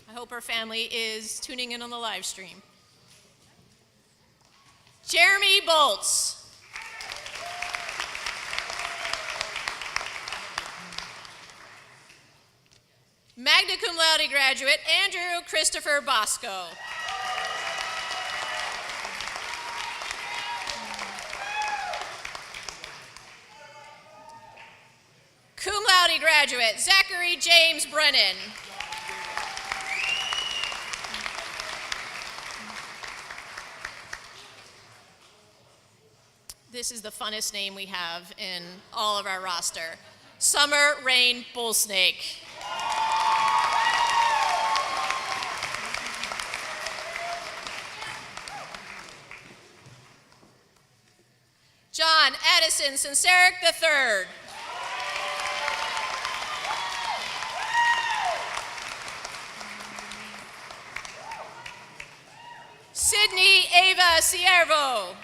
I hope her family is tuning in on the live stream. Jeremy Bolts. Magna cum laude graduate, Andrew Christopher Bosco. Cum laude graduate, Zachary James Brennan. This is the funnest name we have in all of our roster. Summer Rain Bullsnake. John Addison Sinceric III. Sydney Ava Siervo.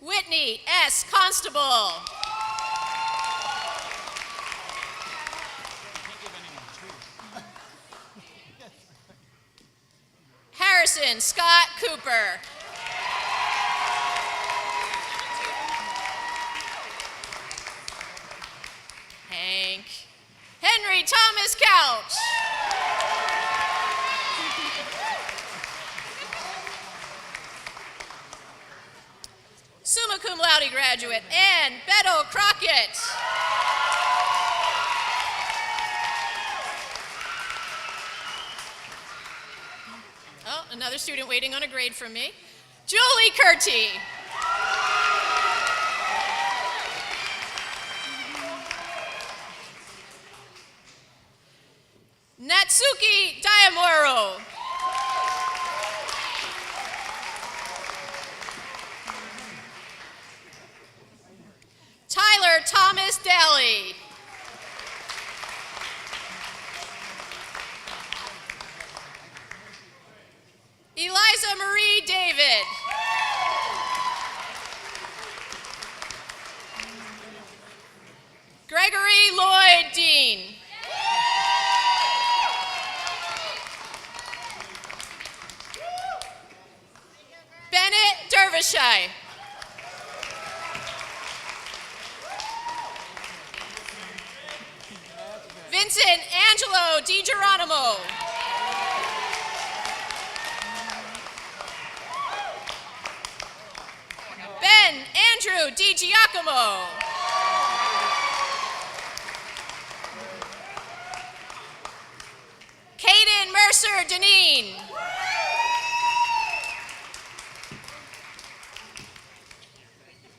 Whitney S. Constable. Harrison Scott Cooper. Hank. Henry Thomas Couch. Summa cum laude graduate, Ann Beto Crockett. Oh, another student waiting on a grade from me. Julie Curti. Natsuki Diamoro. Tyler Thomas Daly. Gregory Lloyd Dean. Bennett Derbyshire. Vincent Angelo DiGeronimo. Ben Andrew DiGiacomo. Caden Mercer Deneen.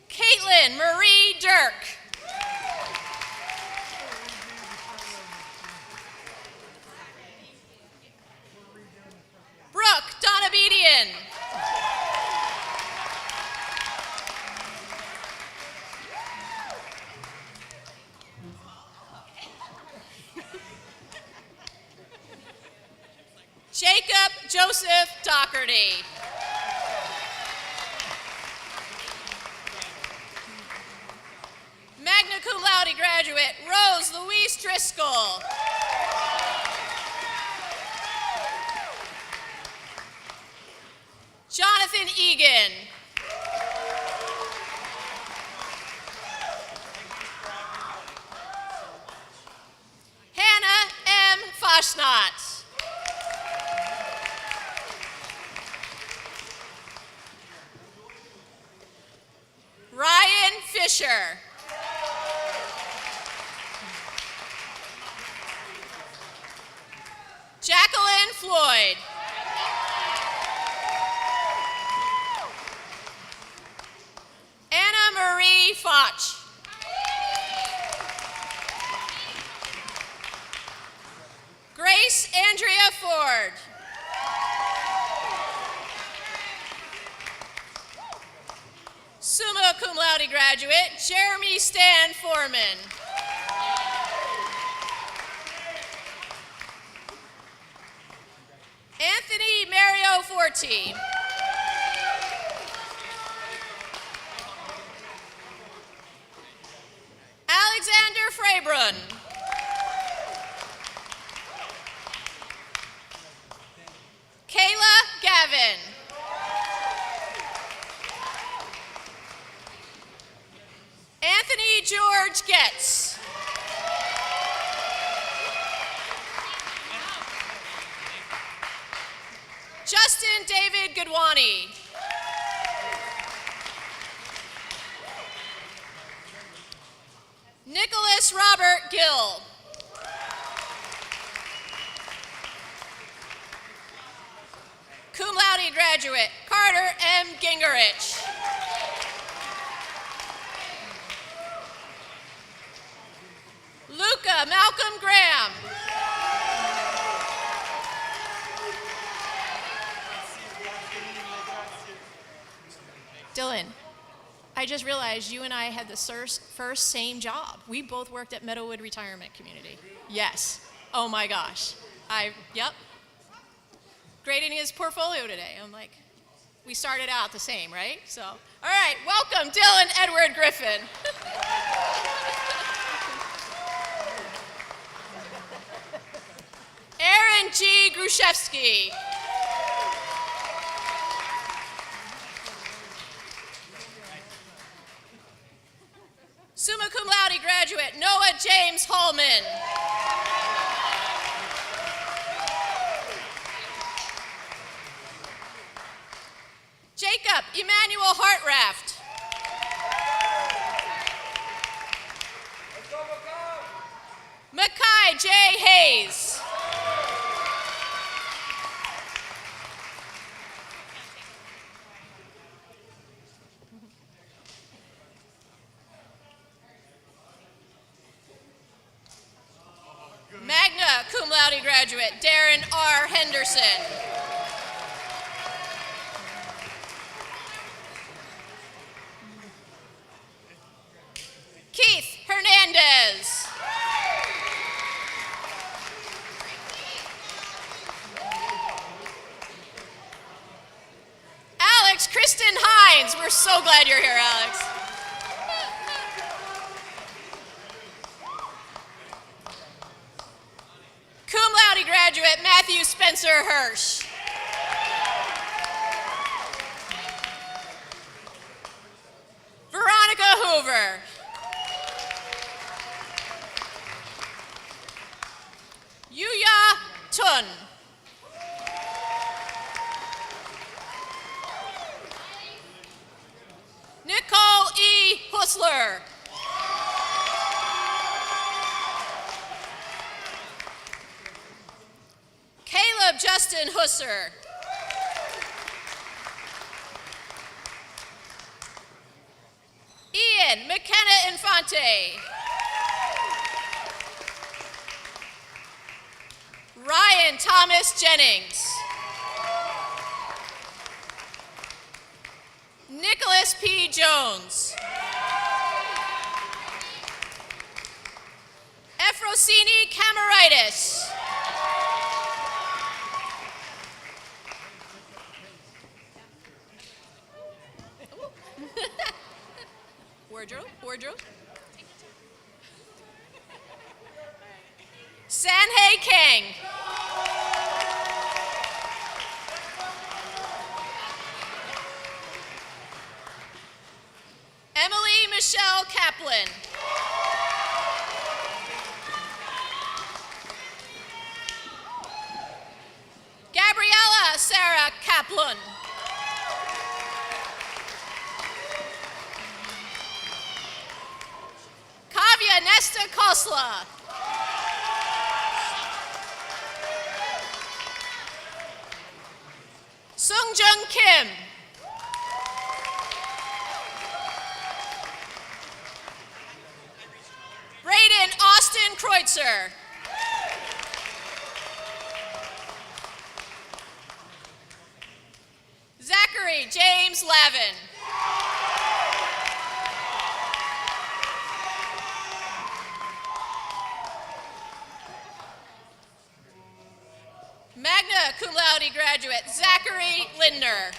Caitlin Marie Dirk. Brooke Donabedian. Jacob Joseph Doherty. Magna cum laude graduate Rose Louise Driscoll. Jonathan Egan. Hannah M. Fashnot. Ryan Fisher. Jacqueline Floyd. Anna Marie Foch. Grace Andrea Ford. Summa cum laude graduate Jeremy Stan Foreman. Anthony Mario Forti. Alexander Freybrun. Kayla Gavin. Anthony George Getz. Justin David Goodwani. Nicholas Robert Gill. Cum laude graduate Carter M. Gingerich. Luca Malcolm Graham. Dylan, I just realized you and I had the first same job. We both worked at Meadowood Retirement Community. Yes. Oh my gosh. Yep. Grading his portfolio today. I'm like, we started out the same, right? So, all right, welcome Dylan Edward Griffin. Aaron G. Gruszewski. Summa cum laude graduate Noah James Hallman. Jacob Emmanuel Hartraft. Makai J. Hayes. Magna cum laude graduate Darren R. Henderson. Keith Hernandez. Alex Kristen Hines. We're so glad you're here, Alex. Matthew Spencer Hirsch. Veronica Hoover. Yuya Tun. Nicole E. Husler. Caleb Justin Husser. Ian McKenna Infante. Ryan Thomas Jennings. Nicholas P. Jones. Efrosini Camaritis. Wardrobe. Sanhei Kang. Emily Michelle Kaplan. Gabriella Sarah Kaplan. Kavya Nesta Kosla. Sungjung Kim. Brayden Austin Kreutzer. Zachary James Lavin. Magna cum laude graduate Zachary Lindner.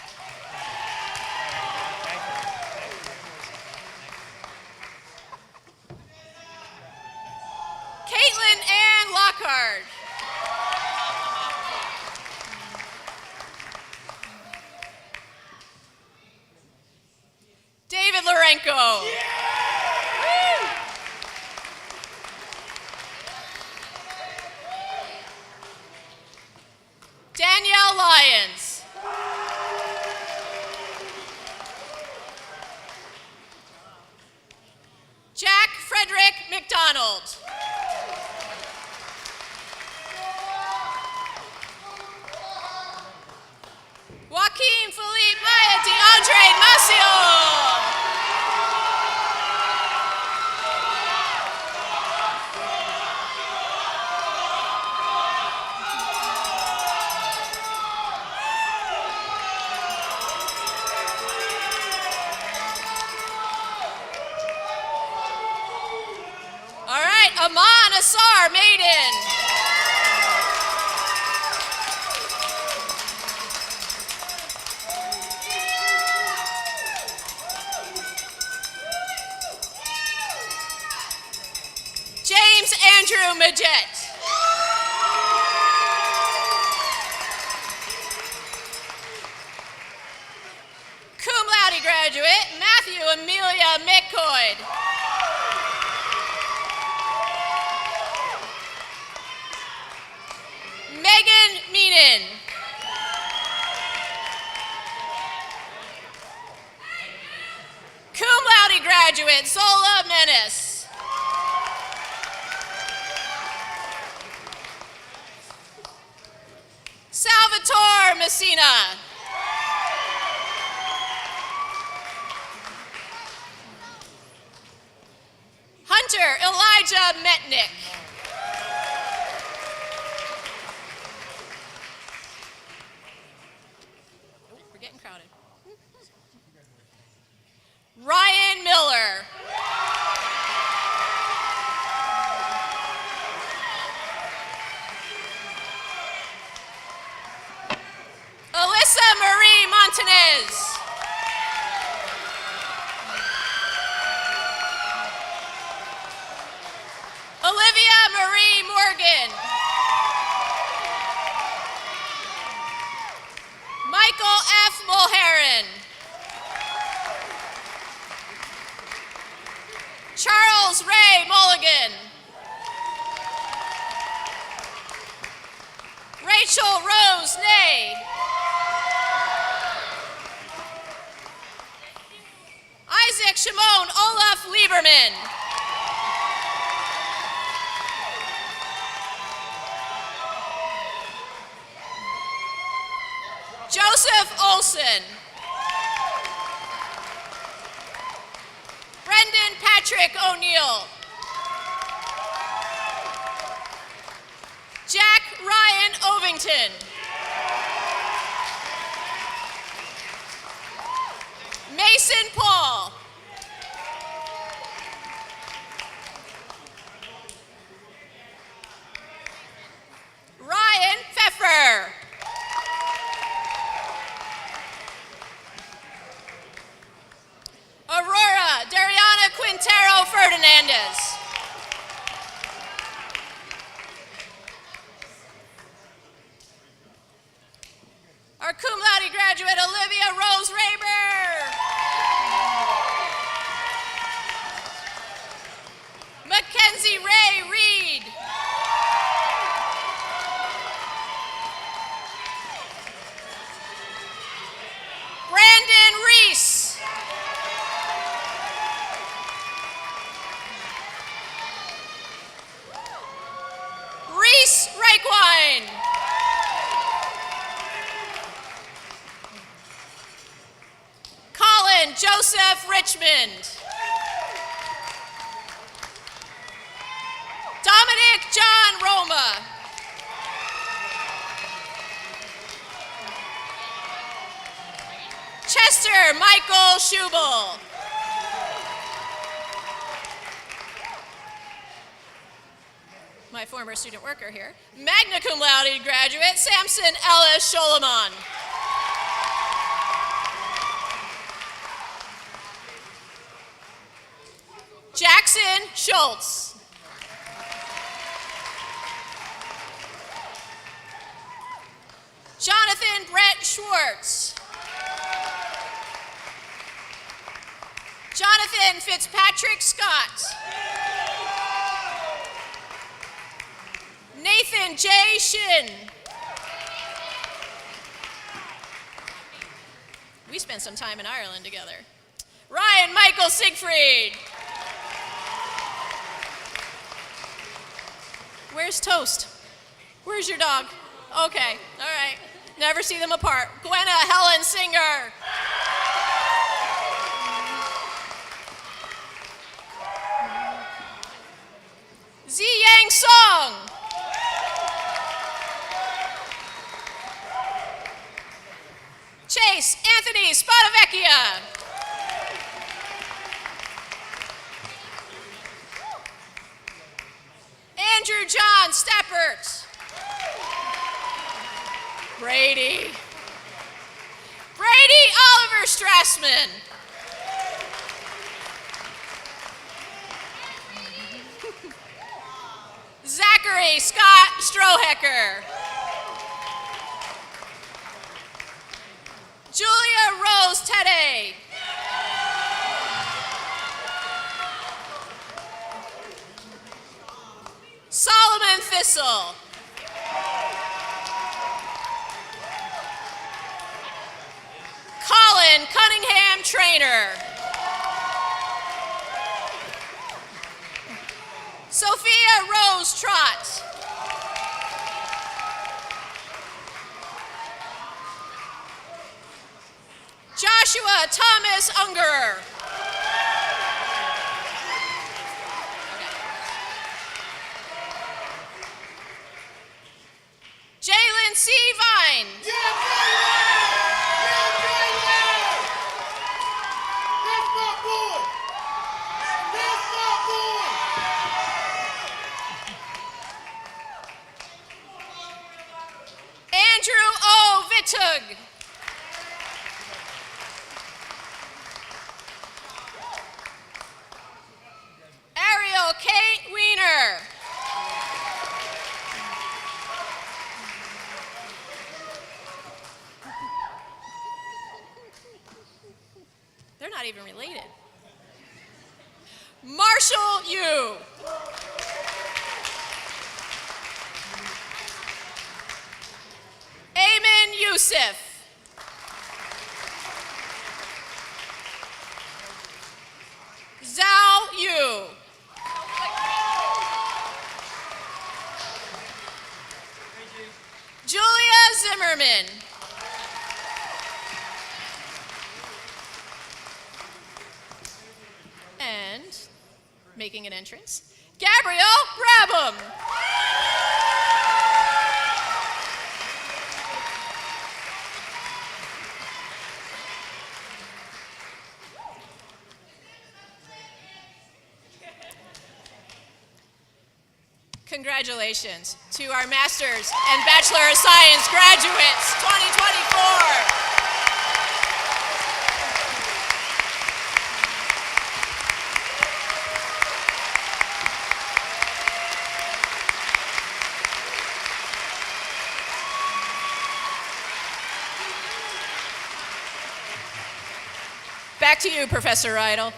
Caitlin Ann Lockhart. David Lorenko. Danielle Lyons. Jack Frederick McDonald. Joaquin Felipe Maya DeAndre Macio. All right, Aman Asar Maiden. James Andrew Majet. Cum laude graduate Matthew Amelia McCoy. Megan Meenan. Cum laude graduate Zola Menace. Salvatore Messina. Hunter Elijah Metnick. We're getting crowded. Ryan Miller. Alyssa Marie Montanez. Olivia Marie Morgan. Heron. Charles Ray Mulligan. Rachel Rose Ney. Isaac Shimon Olaf Lieberman. Joseph Olson. Brendan Patrick O'Neill. Jack Ryan Ovington. Mason Paul. Ryan Pfeffer. Aurora Dariana Quintero Ferdinandez. Our cum laude graduate, Olivia Rose Raber. Mackenzie Ray Reed. Brandon Reese. Reese Reichwein. Colin Joseph Richmond. Dominic John Roma. Chester Michael Schubel. My former student worker here. Magna cum laude graduate, Samson Ellis Sholaman. Jackson Schultz. Jonathan Brett Schwartz. Jonathan Fitzpatrick Scott. Nathan J. Shin. We spent some time in Ireland together. Ryan Michael Siegfried. Where's Toast? Where's your dog? Okay, all right. Never see them apart. Gwenna Helen Singer. Ziyang Song. Chase Anthony Spadavecchia. Andrew John Steppert. Brady Oliver Strassman. Zachary Scott Strohecker. Julia Rose Tede. Solomon Thistle. Colin Cunningham Trainer. Sophia Rose Trott. Joshua Thomas Ungerer. Jalen C. Vine. Andrew O. Vittug. Ariel Kate Wiener. related. Marshall Yu. Ayman Youssef. Zhao Yu. Julia Zimmerman. And making an entrance, Gabrielle Brabham. Congratulations to our Master's and Bachelor of Science graduates 2024. Back to you, Professor Rydell.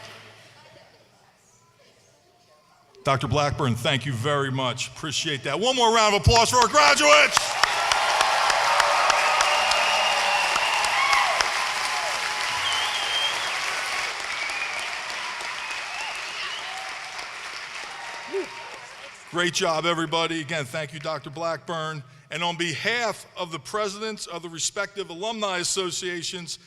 Dr. Blackburn, thank you very much. Appreciate that. One more round of applause for our graduates. Great job, everybody. Again, thank you, Dr. Blackburn. And on behalf of the presidents of the respective alumni associations,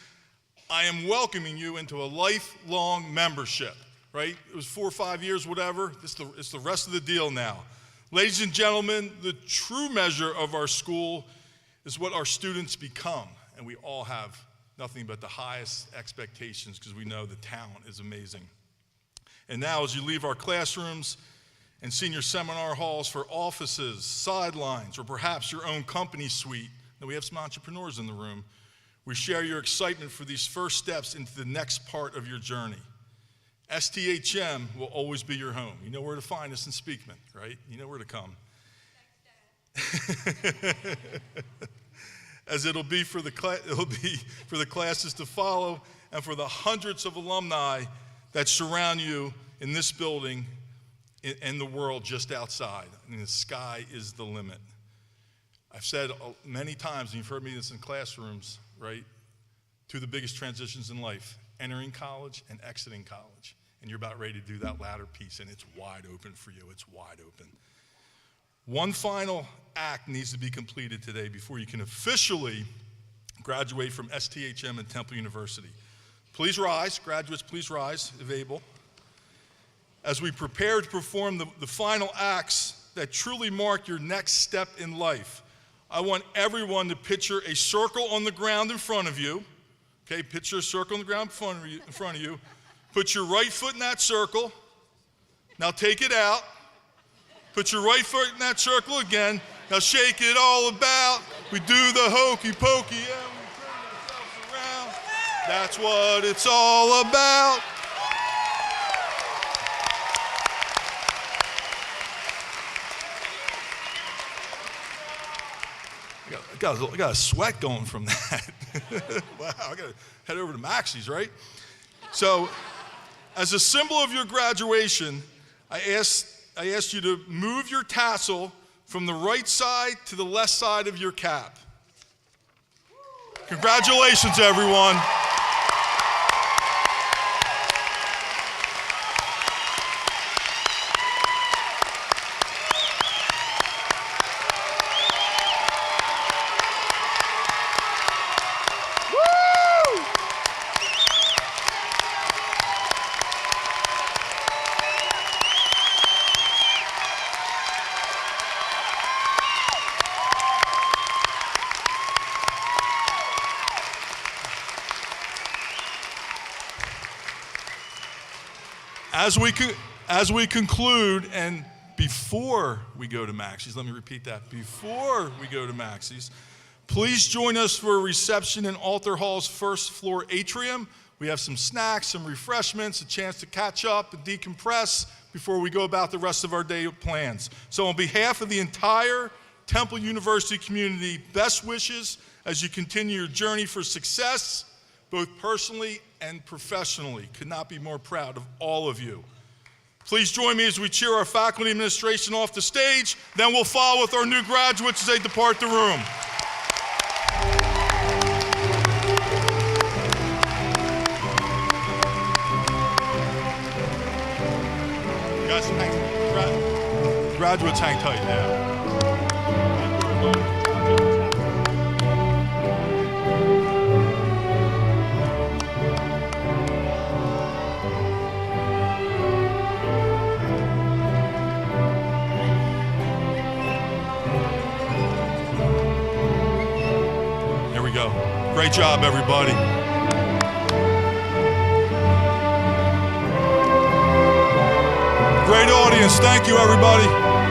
I am welcoming you into a lifelong membership, right? It was 4 or 5 years, whatever. It's the rest of the deal now. Ladies and gentlemen, the true measure of our school is what our students become. And we all have nothing but the highest expectations because we know the talent is amazing. And now, as you leave our classrooms and senior seminar halls for offices, sidelines, or perhaps your own company suite, and we have some entrepreneurs in the room, we share your excitement for these first steps into the next part of your journey. STHM will always be your home. You know where to find us in Speakman, right? You know where to come. As it'll be for the classes to follow and for the hundreds of alumni that surround you in this building and the world just outside. I mean, the sky is the limit. I've said many times, and you've heard me this in classrooms, right? Two of the biggest transitions in life, entering college and exiting college. And you're about ready to do that latter piece, and it's wide open for you. It's wide open. One final act needs to be completed today before you can officially graduate from STHM and Temple University. Please rise, graduates, please rise, if able. As we prepare to perform the final acts that truly mark your next step in life, I want everyone to picture a circle on the ground in front of you. Okay, picture a circle on the ground in front of you. Put your right foot in that circle. Now take it out. Put your right foot in that circle again. Now shake it all about. We do the hokey pokey and we turn ourselves around. That's what it's all about. I got a sweat going from that. Wow, I got to head over to Maxie's, right? So, as a symbol of your graduation, I asked you to move your tassel from the right side to the left side of your cap. Congratulations, everyone. As we conclude, and before we go to Maxie's, let me repeat that, before we go to Maxie's, please join us for a reception in Altar Hall's first floor atrium. We have some snacks, some refreshments, a chance to catch up and decompress before we go about the rest of our day plans. So on behalf of the entire Temple University community, best wishes as you continue your journey for success, both personally and professionally. Could not be more proud of all of you. Please join me as we cheer our faculty and administration off the stage. Then we'll follow with our new graduates as they depart the room. You guys, graduates hang tight now. Great job, everybody. Great audience. Thank you, everybody.